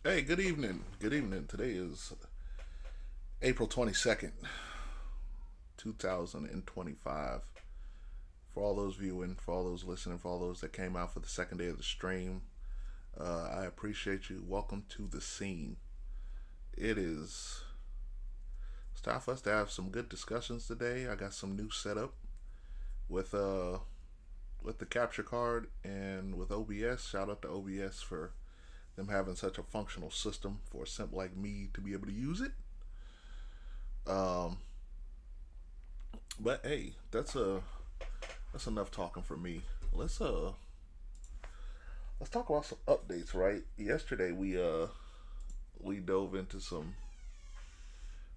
Hey, good evening. Good evening. Today is April 22nd, 2025. For all those viewing, for all those listening, for all those that came out for the second day of the stream, I appreciate you. Welcome to the scene. It is it's time for us to have some good discussions today. I got some new setup with with the capture card and with OBS. Shout out to OBS for them having such a functional system for a simp like me to be able to use it. Um, but hey, that's enough talking for me. Let's uh let's talk about some updates. Right, yesterday we dove into some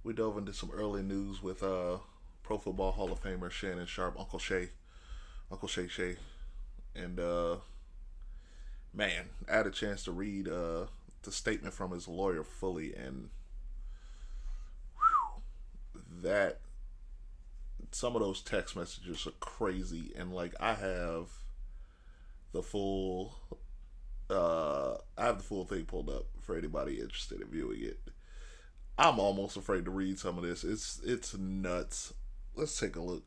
early news with Pro Football Hall of Famer Shannon Sharp, Uncle Shay Shay, and man, I had a chance to read the statement from his lawyer fully, and that some of those text messages are crazy, and like the full I have the full thing pulled up for anybody interested in viewing it. I'm almost afraid to read some of this. It's nuts. Let's take a look.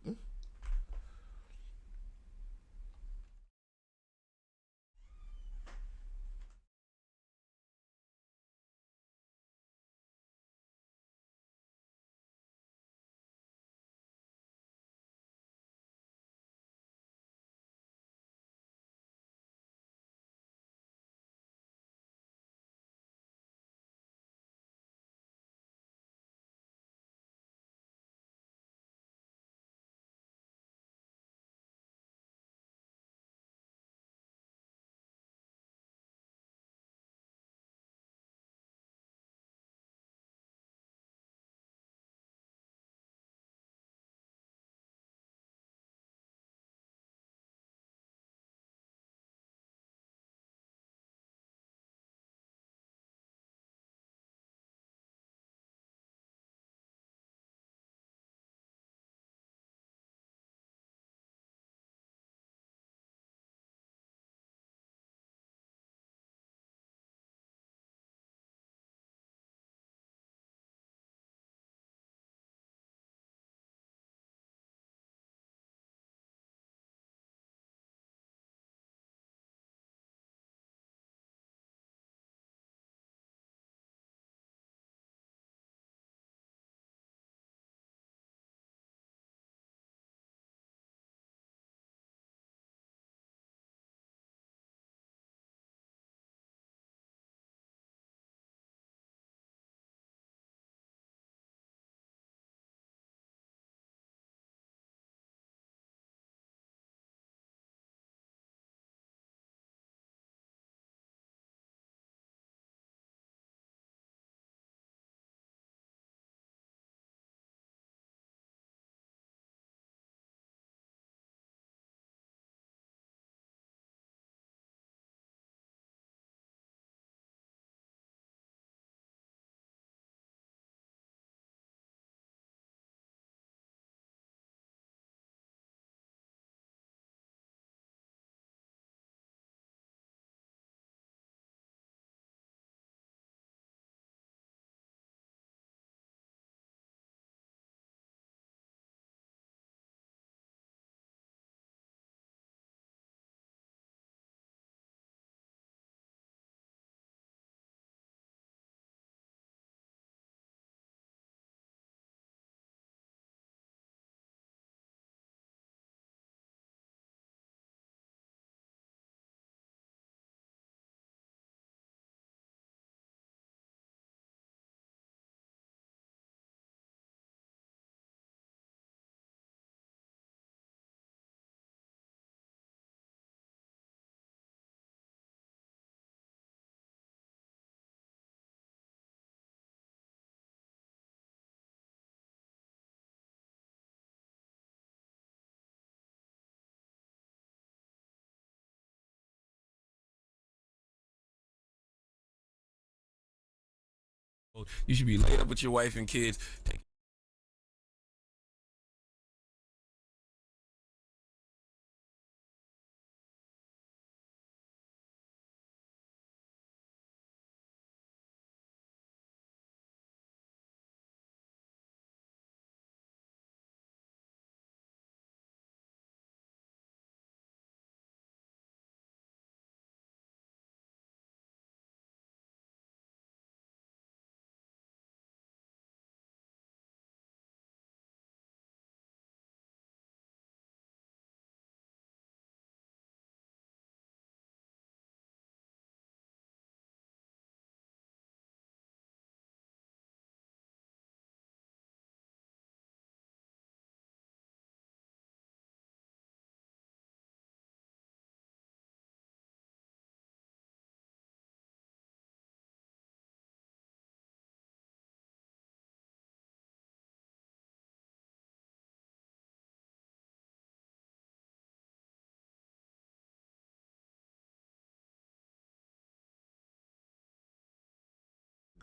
You should be laid up with your wife and kids.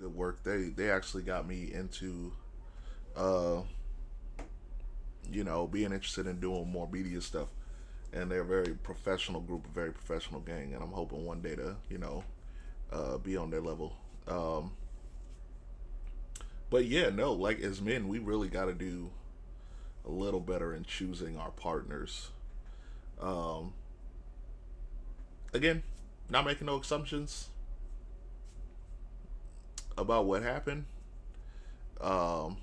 good work. They actually got me into uh being interested in doing more media stuff. And they're a very professional group, a very professional gang, and I'm hoping one day to be on their level. But yeah, no, like as men, we really got to do a little better in choosing our partners. Um, Again, not making no assumptions about what happened, um,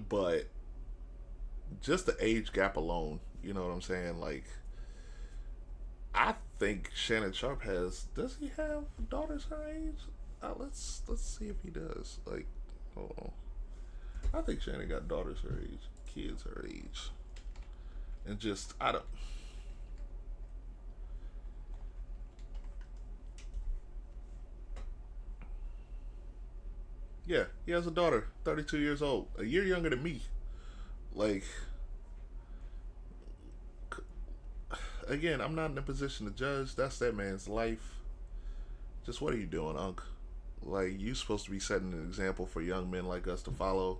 but just the age gap alone, you know what I'm saying? Like, I think Shannon Sharp has. Does he have daughters her age? Let's see if he does. Like, hold on. I think Shannon got daughters her age, kids her age, and just I don't. Yeah, he has a daughter, 32 years old, a year younger than me. Like, again, I'm not in a position to judge. That's that man's life. Just what are you doing, Unc? Like, you supposed to be setting an example for young men like us to follow.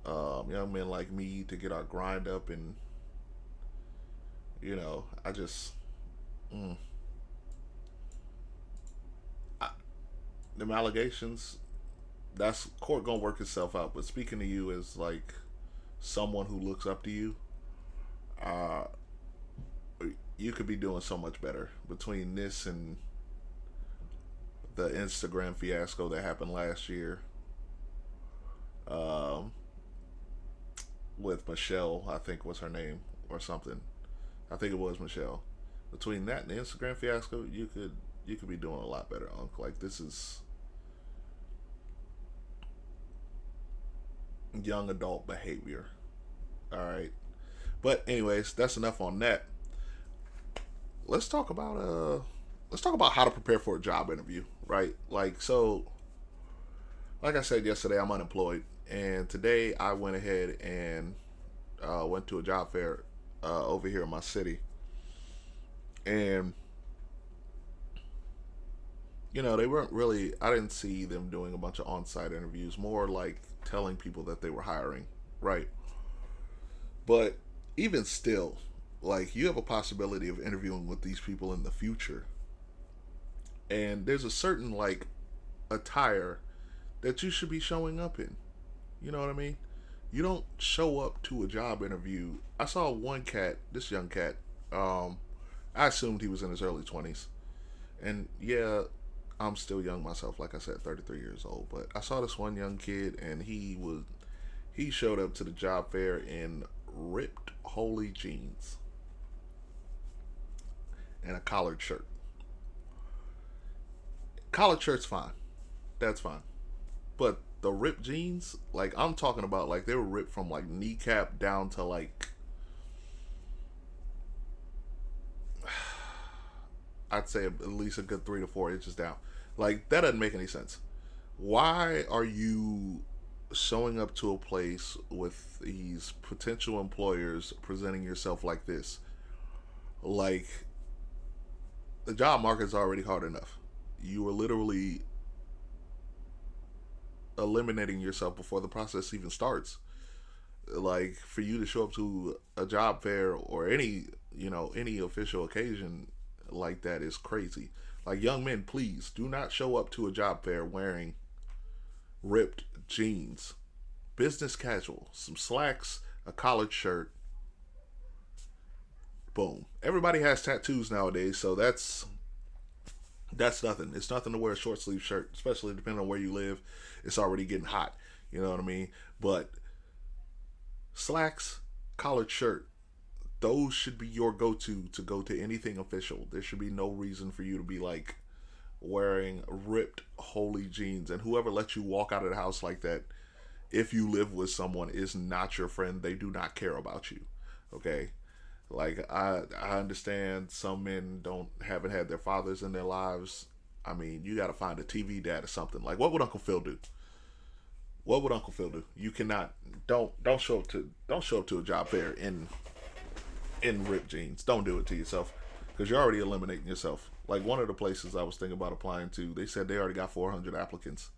Young men like me to get our grind up, and I just, mm, I, them allegations. That's court gonna work itself out. But speaking to you as like someone who looks up to you, uh, you could be doing so much better between this and the Instagram fiasco that happened last year, um, with Michelle. I think was her name or something. I think it was Michelle. Between that and the Instagram fiasco, you could be doing a lot better, Unc. Like this is young adult behavior. All right. But anyways, that's enough on that. Let's talk about how to prepare for a job interview, right? Like I said yesterday, I'm unemployed, and today I went ahead and went to a job fair over here in my city, and they weren't really. I didn't see them doing a bunch of on-site interviews. More like telling people that they were hiring, right? But even still, like you have a possibility of interviewing with these people in the future, and there's a certain like attire that you should be showing up in. You know what I mean? You don't show up to a job interview. I saw one cat, this young cat. Um, I assumed he was in his early 20s, and yeah, I'm still young myself. Like I said, 33 years old. But I saw this one young kid, and he showed up to the job fair in ripped holy jeans and a collared shirt. Collared shirt's fine. That's fine. But the ripped jeans, like I'm talking about, like they were ripped from like kneecap down to like I'd say at least a good 3 to 4 inches down. Like that doesn't make any sense. Why are you showing up to a place with these potential employers presenting yourself like this? Like the job market's already hard enough. You are literally eliminating yourself before the process even starts. Like for you to show up to a job fair or any official occasion like that is crazy. Like young men, please do not show up to a job fair wearing ripped jeans. Business casual, some slacks, a collared shirt. Boom. Everybody has tattoos nowadays, so that's nothing. It's nothing to wear a short sleeve shirt, especially depending on where you live. It's already getting hot. You know what I mean? But slacks, collared shirt, those should be your go to anything official. There should be no reason for you to be like wearing ripped holy jeans. And whoever lets you walk out of the house like that, if you live with someone, is not your friend. They do not care about you. Okay? Like I understand some men haven't had their fathers in their lives. I mean, you got to find a TV dad or something. Like, what would Uncle Phil do? What would Uncle Phil do? You cannot don't show up to a job fair in ripped jeans. Don't do it to yourself. because you're already eliminating yourself. Like one of the places I was thinking about applying to, they said they already got 400 applicants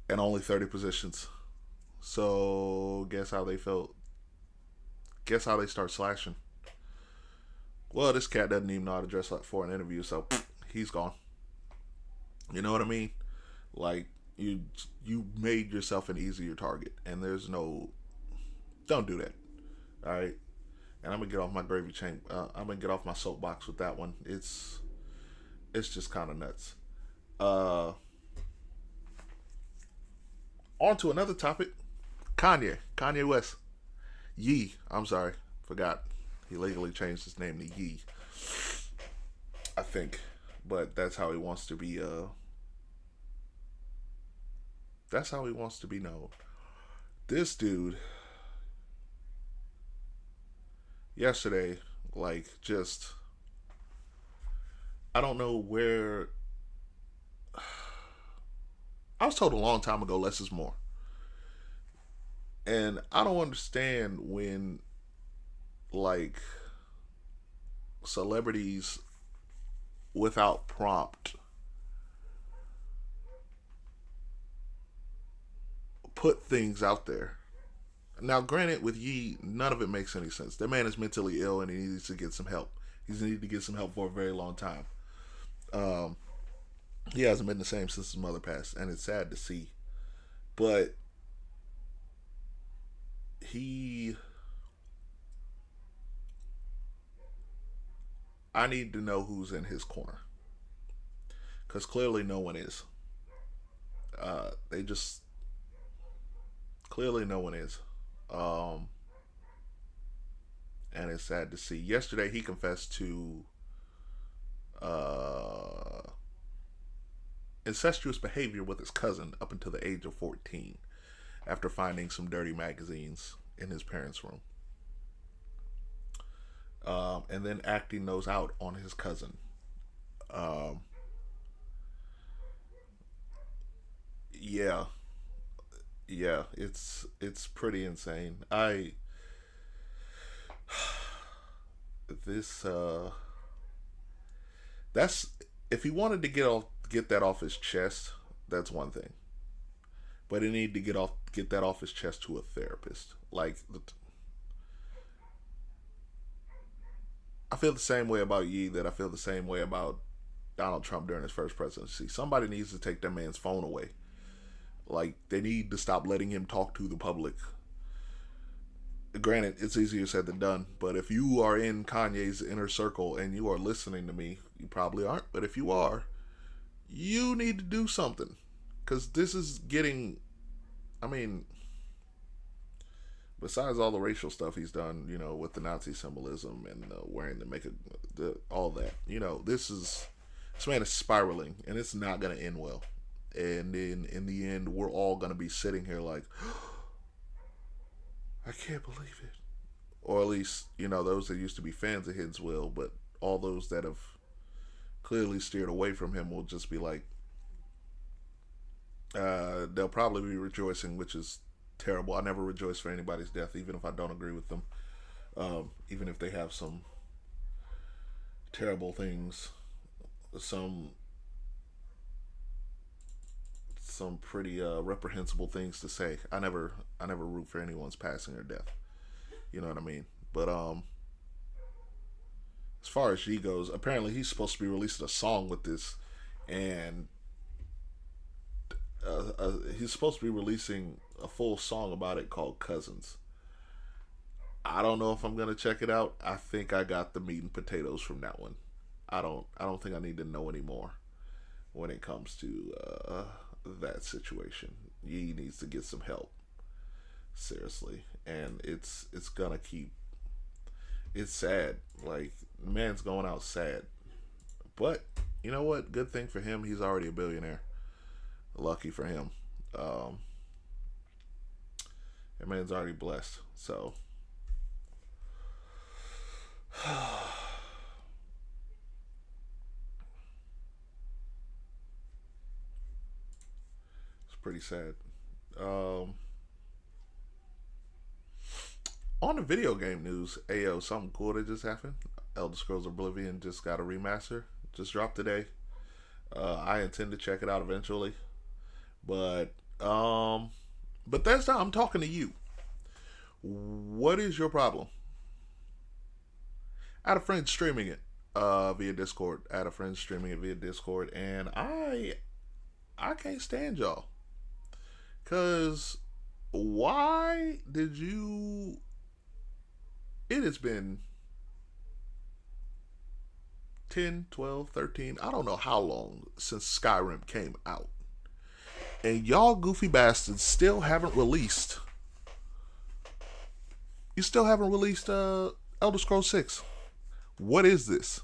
and only 30 positions. So guess how they felt? Guess how they start slashing? Well, this cat doesn't even know how to dress up for an interview, so he's gone. You know what I mean? Like you made yourself an easier target, and there's no. Don't do that. All right. And I'm gonna get off my gravy chain. I'm gonna get off my soapbox with that one. It's just kind of nuts. On to another topic. Kanye West. Ye. I'm sorry, forgot. He legally changed his name to Ye. I think, but that's how he wants to be. That's how he wants to be known. This dude. Yesterday, like, just I don't know where. I was told a long time ago, less is more. And I don't understand when, like, celebrities without prompt put things out there. Now, granted, with Ye, none of it makes any sense. That man is mentally ill and he needs to get some help. He's needed to get some help for a very long time. He hasn't been the same since his mother passed, and it's sad to see. But I need to know who's in his corner, because clearly no one is. They just clearly no one is. And it's sad to see. Yesterday he confessed to incestuous behavior with his cousin up until the age of 14 after finding some dirty magazines in his parents' room. And then acting those out on his cousin. Yeah, it's pretty insane. This that's if he wanted to get that off his chest, that's one thing. But he needed to get that off his chest to a therapist. Like, I feel the same way about Ye that I feel the same way about Donald Trump during his first presidency. Somebody needs to take that man's phone away. Like, they need to stop letting him talk to the public. Granted, it's easier said than done, but if you are in Kanye's inner circle and you are listening to me, you probably aren't, but if you are, you need to do something. Because this is getting, I mean, besides all the racial stuff he's done, you know, with the Nazi symbolism and wearing the makeup, all that, you know, this man is spiraling, and it's not going to end well. And then in the end, we're all going to be sitting here like, I can't believe it. Or at least, you know, those that used to be fans of his will, but all those that have clearly steered away from him will just be like, they'll probably be rejoicing, which is terrible. I never rejoice for anybody's death, even if I don't agree with them. Even if they have some terrible things, some pretty reprehensible things to say. I never root for anyone's passing or death. You know what I mean? But as far as Ye goes, apparently he's supposed to be releasing a song with this, and he's supposed to be releasing a full song about it called Cousins. I don't know if I'm gonna check it out. I think I got the meat and potatoes from that one. I don't think I need to know anymore when it comes to that situation. Ye needs to get some help, seriously, and it's gonna keep. It's sad. Like, the man's going out sad, but you know what? Good thing for him. He's already a billionaire. Lucky for him. That man's already blessed. So. Pretty sad. On the video game news, something cool that just happened. Elder Scrolls Oblivion just got a remaster. Just dropped today. I intend to check it out eventually. But that's not. I'm talking to you. What is your problem? I had a friend streaming it via Discord. I had a friend streaming it via Discord, and I can't stand y'all. Cause why did you? It has been 10, 12, 13. I don't know how long since Skyrim came out. And y'all goofy bastards still haven't released. You still haven't released Elder Scrolls 6. What is this?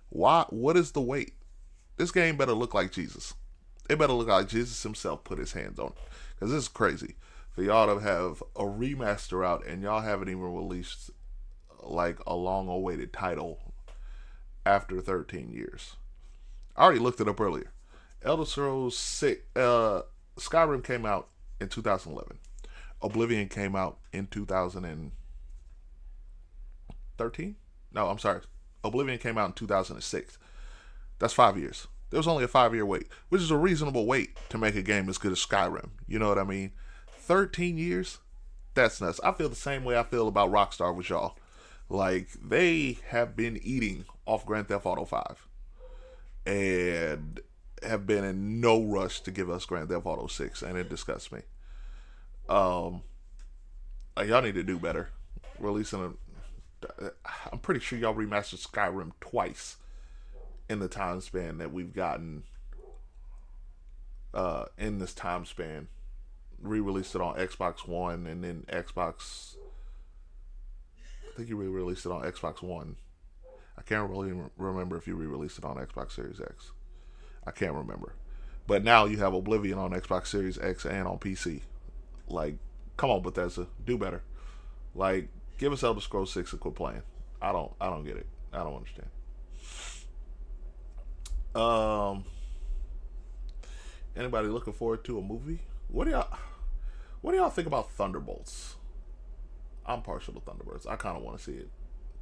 Why? What is the wait? This game better look like Jesus. It better look like Jesus himself put his hands on it. Because this is crazy. For y'all to have a remaster out and y'all haven't even released like a long awaited title after 13 years. I already looked it up earlier. Elder Scrolls 6, Skyrim came out in 2011. Oblivion came out in 2013. No, I'm sorry. Oblivion came out in 2006. That's 5 years. There was only a 5 year wait, which is a reasonable wait to make a game as good as Skyrim. You know what I mean? 13 years? That's nuts. I feel the same way I feel about Rockstar with y'all. Like, they have been eating off Grand Theft Auto 5. And have been in no rush to give us Grand Theft Auto 6. And it disgusts me. Like, y'all need to do better. Releasing I'm pretty sure y'all remastered Skyrim twice in the time span that we've gotten in this time span. Re-released it on Xbox One and then Xbox. I think you re-released it on Xbox One. I can't really remember if you re-released it on Xbox Series X. I can't remember. But now you have Oblivion on Xbox Series X and on PC. Like, come on, Bethesda, do better. Like, give us Elder Scrolls 6 and quit playing. I don't get it. I don't understand. Anybody looking forward to a movie? What do y'all think about Thunderbolts? I'm partial to Thunderbirds. I kind of want to see it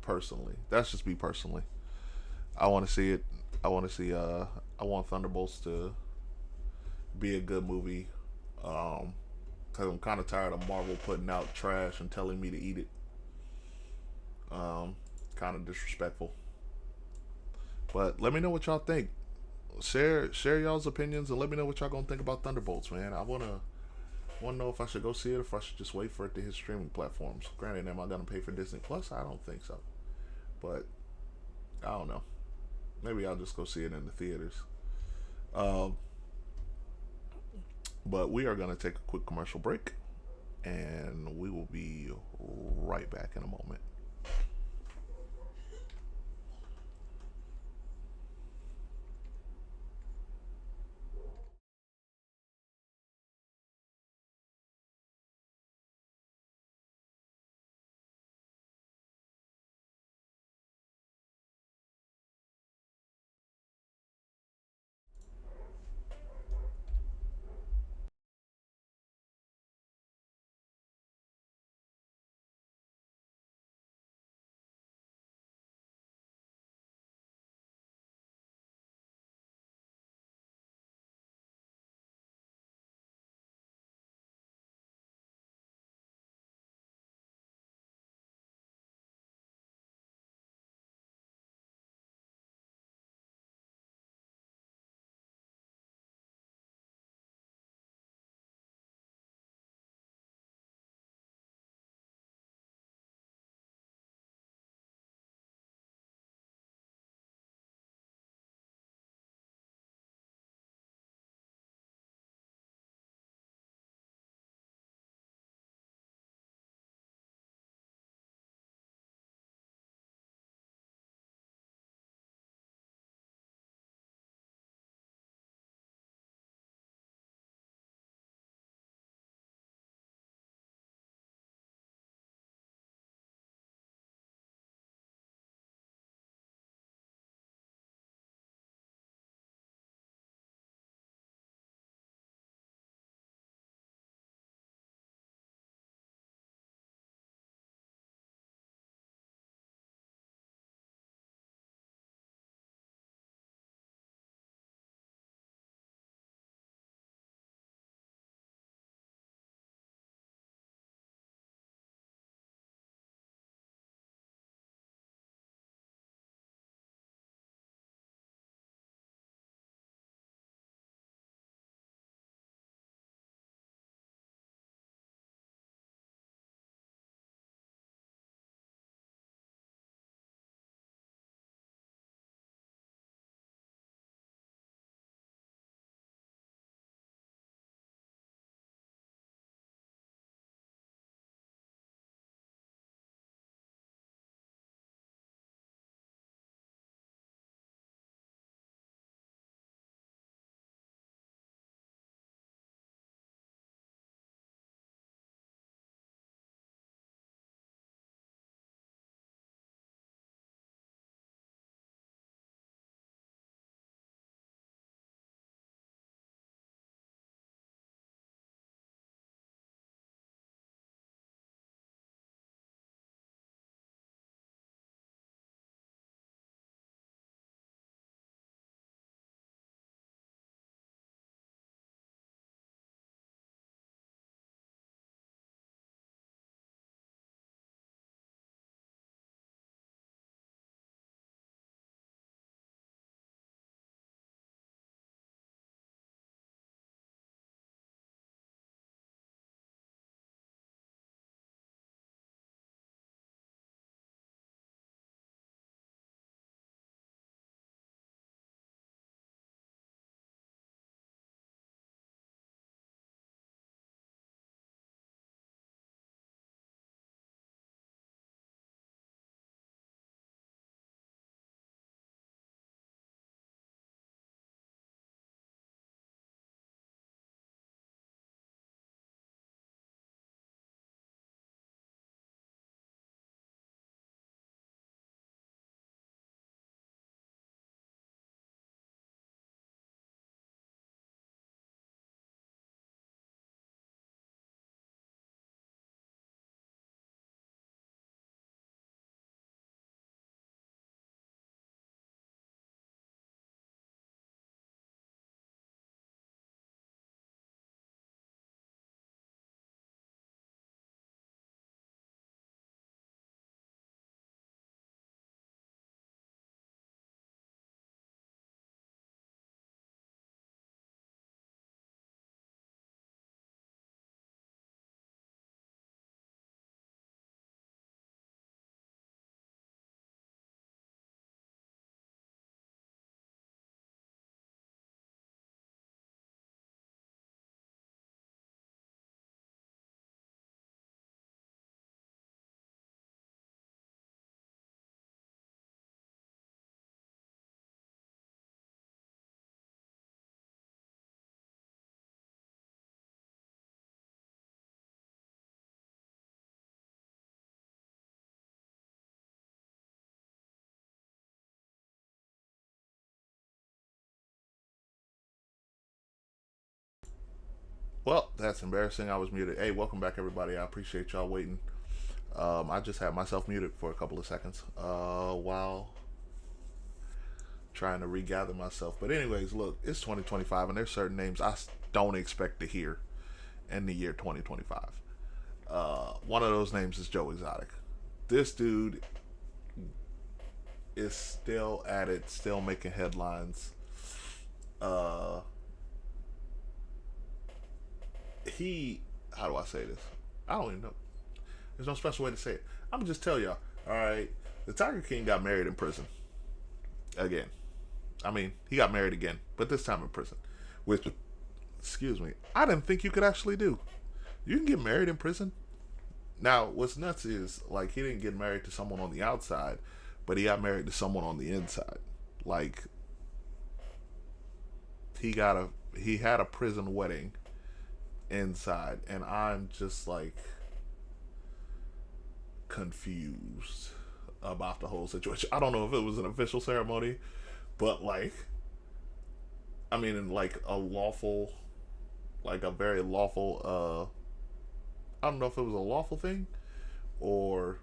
personally. That's just me personally. I want to see it. I want to see. I want Thunderbolts to be a good movie. Cause I'm kind of tired of Marvel putting out trash and telling me to eat it. Kind of disrespectful. But let me know what y'all think. Share y'all's opinions and let me know what y'all gonna think about Thunderbolts, man. I wanna know if I should go see it or if I should just wait for it to hit streaming platforms. Granted, am I gonna pay for Disney Plus? I don't think so. But I don't know. Maybe I'll just go see it in the theaters. But we are gonna take a quick commercial break, and we will be right back in a moment. Well, that's embarrassing. I was muted. Hey, welcome back, everybody. I appreciate y'all waiting. I just had myself muted for a couple of seconds while trying to regather myself. But, anyways, look, it's 2025, and there's certain names I don't expect to hear in the year 2025. One of those names is Joe Exotic. This dude is still at it, still making headlines. Uh, how do I say this? I don't even know. There's no special way to say it. I'm gonna just tell y'all. All right, the Tiger King got married in prison again. I mean, he got married again, but this time in prison. Which, excuse me, I didn't think you could actually do. You can get married in prison. Now, what's nuts is like he didn't get married to someone on the outside, but he got married to someone on the inside. Like he had a prison wedding inside, and I'm just like confused about the whole situation. I don't know if it was an official ceremony, but like, I mean, in like a lawful, like a very lawful. I don't know if it was a lawful thing, or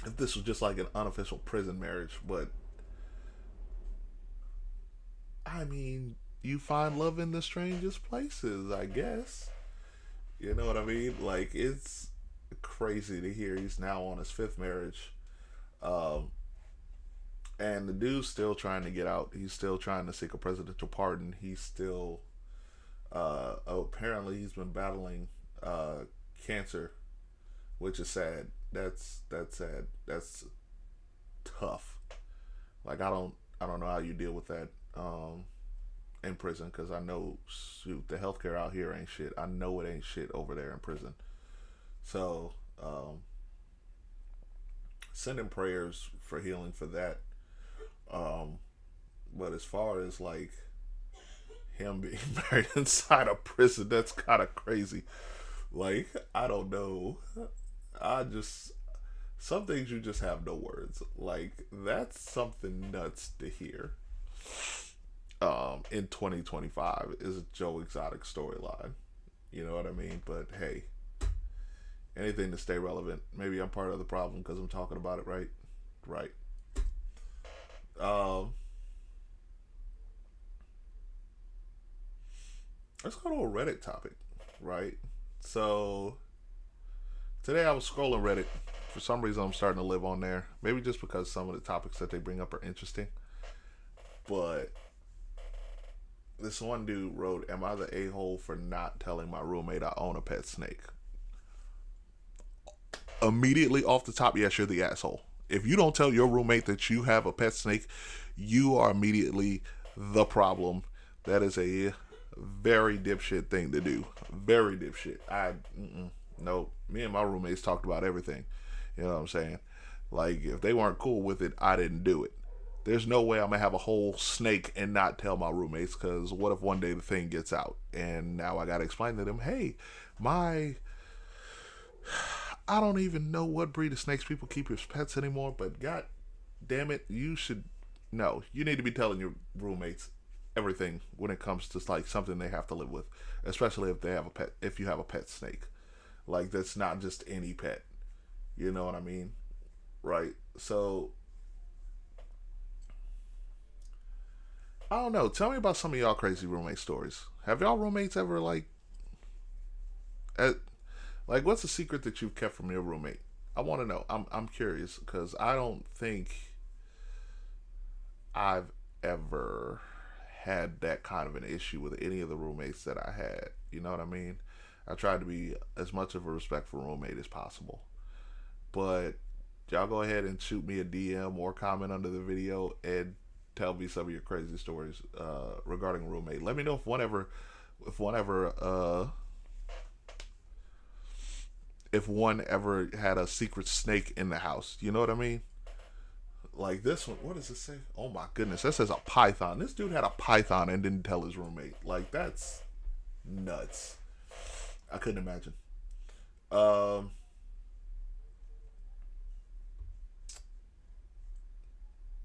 if this was just like an unofficial prison marriage. But I mean, you find love in the strangest places, I guess. You know what I mean? Like it's crazy to hear he's now on his fifth marriage. Um, and the dude's still trying to get out. He's still trying to seek a presidential pardon. He's still apparently he's been battling cancer, which is sad. That's sad. That's tough. Like I don't know how you deal with that in prison, because I know shoot the healthcare out here ain't shit. I know it ain't shit over there in prison. So sending prayers for healing for that. Um, but as far as like him being married inside a prison, that's kind of crazy. Like I don't know. I just some things you just have no words. Like that's something nuts to hear. In 2025 is a Joe Exotic storyline. You know what I mean? But hey, anything to stay relevant. Maybe I'm part of the problem because I'm talking about it, right? Right. Um, let's go to a Reddit topic, right? So today I was scrolling Reddit. For some reason, I'm starting to live on there. Maybe just because some of the topics that they bring up are interesting. But this one dude wrote, "Am I the a hole for not telling my roommate I own a pet snake?" Immediately off the top, yes, you're the asshole. If you don't tell your roommate that you have a pet snake, you are immediately the problem. That is a very dipshit thing to do. Very dipshit. No. Me and my roommates talked about everything. You know what I'm saying? Like if they weren't cool with it, I didn't do it. There's no way I'm gonna have a whole snake and not tell my roommates. Because what if one day the thing gets out and now I gotta explain to them, hey, my I don't even know what breed of snakes people keep as pets anymore, but god damn it, you should no. You need to be telling your roommates everything when it comes to like something they have to live with, especially if they have a pet. If you have a pet snake, like that's not just any pet. You know what I mean, right? So I don't know. Tell me about some of y'all crazy roommate stories. Have y'all roommates ever at, like what's a secret that you've kept from your roommate? I want to know. I'm curious because I don't think I've ever had that kind of an issue with any of the roommates that I had. You know what I mean? I tried to be as much of a respectful roommate as possible. But y'all go ahead and shoot me a DM or comment under the video and tell me some of your crazy stories regarding a roommate. Let me know if if one ever had a secret snake in the house. You know what I mean? Like this one, what does it say? Oh my goodness, that says a python. This dude had a python and didn't tell his roommate. Like that's nuts. I couldn't imagine. Um,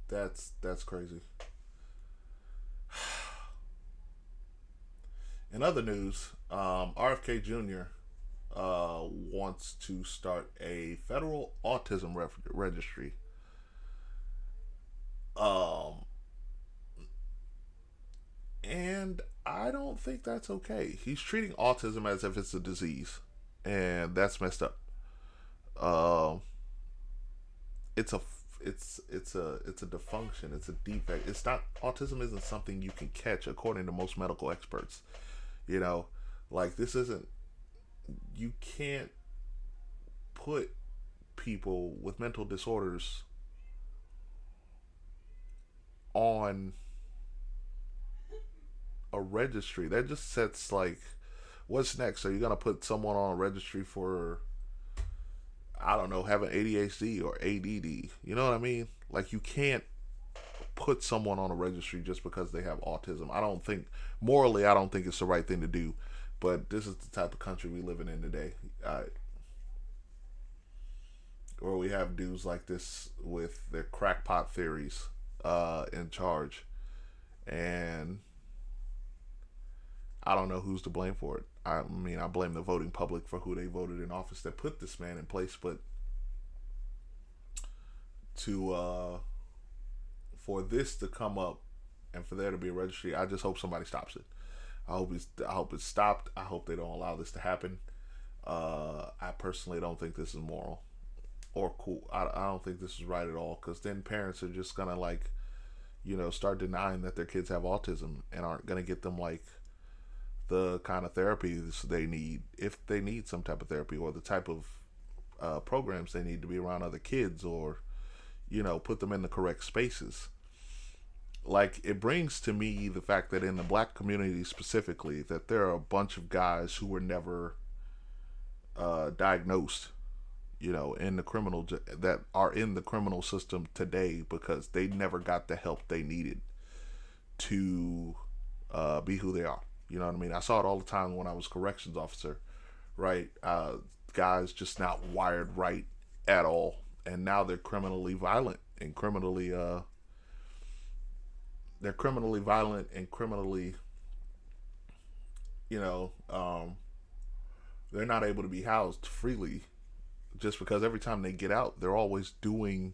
that's crazy. In other news, RFK Jr. Wants to start a federal autism registry. Um, and I don't think that's okay. He's treating autism as if it's a disease, and that's messed up. Um, it's a it's a dysfunction. It's a defect. It's not autism. Isn't something you can catch according to most medical experts. You know, like this isn't. You can't put people with mental disorders on a registry. That just sets like, what's next? Are you gonna put someone on a registry for, I don't know, having ADHD or ADD? You know what I mean? Like you can't put someone on a registry just because they have autism. I don't think morally, I don't think it's the right thing to do. But this is the type of country we living in today, where we have dudes like this with their crackpot theories in charge, and I don't know who's to blame for it. I mean, I blame the voting public for who they voted in office that put this man in place, but to for this to come up and for there to be a registry, I just hope somebody stops it. I hope it's stopped. I hope they don't allow this to happen. I personally don't think this is moral or cool. I don't think this is right at all, because then parents are just gonna like, start denying that their kids have autism and aren't gonna get them like the kind of therapy they need, if they need some type of therapy, or the type of programs they need to be around other kids, or put them in the correct spaces. Like, it brings to me the fact that in the black community specifically, that there are a bunch of guys who were never diagnosed, in the that are in the criminal system today because they never got the help they needed to be who they are. You know what I mean? I saw it all the time when I was a corrections officer, right? Guys just not wired right at all, and now they're criminally violent and criminally you know, um, they're not able to be housed freely, just because every time they get out, they're always doing,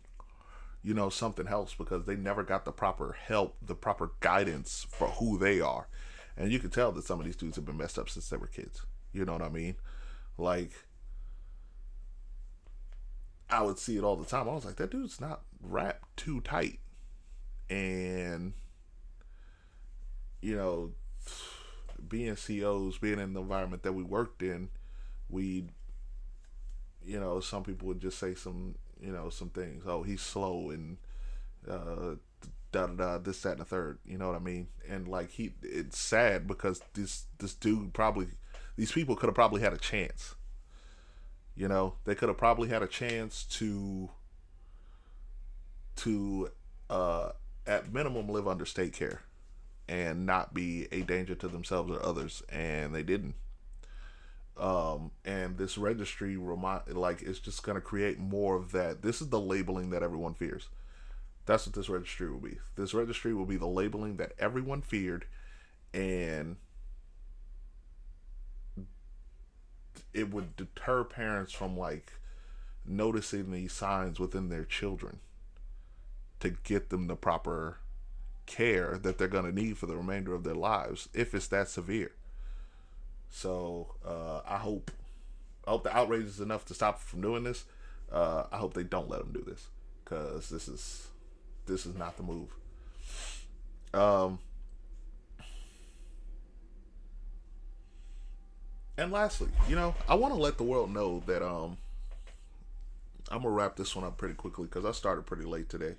something else, because they never got the proper help, the proper guidance for who they are. And you can tell that some of these dudes have been messed up since they were kids. You know what I mean? Like, I would see it all the time. I was like, that dude's not wrapped too tight. And, you know, being COs, being in the environment that we worked in, we, some people would just say some, some things. Oh, he's slow and da da da, this, that, and the third. You know what I mean? And like, it's sad because this dude these people could have probably had a chance. They could have probably had a chance to at minimum live under state care and not be a danger to themselves or others, and they didn't. And this registry it's just gonna create more of that. This is the labeling that everyone fears. That's what this registry will be. This registry will be the labeling that everyone feared, and it would deter parents from like noticing these signs within their children to get them the proper care that they're going to need for the remainder of their lives if it's that severe. So I hope the outrage is enough to stop from doing this. I hope they don't let them do this, because this is not the move. And lastly, I want to let the world know that I'm gonna wrap this one up pretty quickly, because I started pretty late today.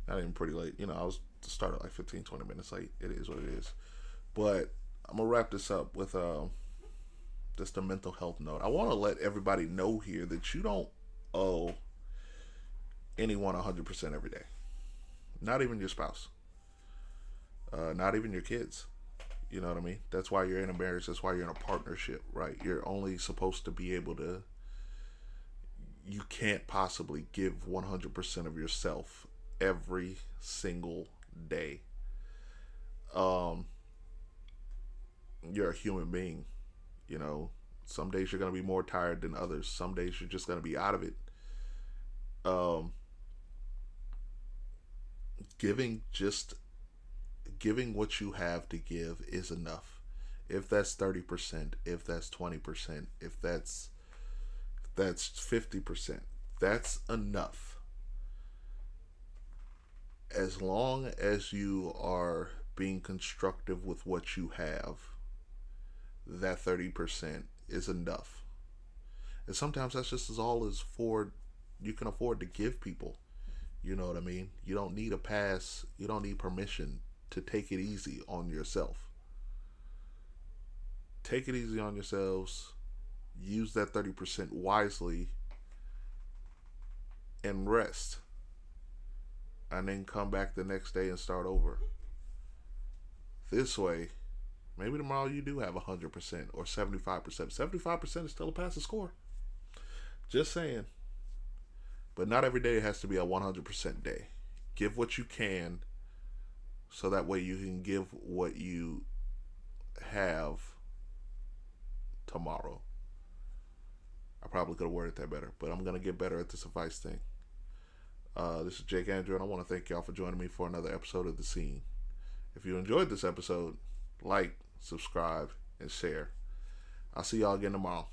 Not even pretty late, I was started like 15-20 minutes late. It is what it is. But I'm gonna wrap this up with just a mental health note. I want to let everybody know here that you don't owe anyone 100% every day. Not even your spouse. Not even your kids. You know what I mean? That's why you're in a marriage. That's why you're in a partnership, right? You're only supposed to be able to. You can't possibly give 100% of yourself every single day. you're a human being. You know, some days you're going to be more tired than others. Some days you're just going to be out of it. Um, giving just giving what you have to give is enough. If that's 30%, if that's 20%, if that's 50%, that's enough. As long as you are being constructive with what you have, that 30% is enough. And sometimes that's just as all as for you can afford to give people. You know what I mean? You don't need a pass, you don't need permission to take it easy on yourself. Take it easy on yourselves. Use that 30% wisely and rest. And then come back the next day and start over. This way, maybe tomorrow you do have 100% or 75%. 75% is still a passing score. Just saying. But not every day has to be a 100% day. Give what you can so that way you can give what you have tomorrow. I probably could have worded that better, but I'm going to get better at this advice thing. This is Jake Andrew, and I want to thank y'all for joining me for another episode of The Scene. If you enjoyed this episode, like, subscribe, and share. I'll see y'all again tomorrow.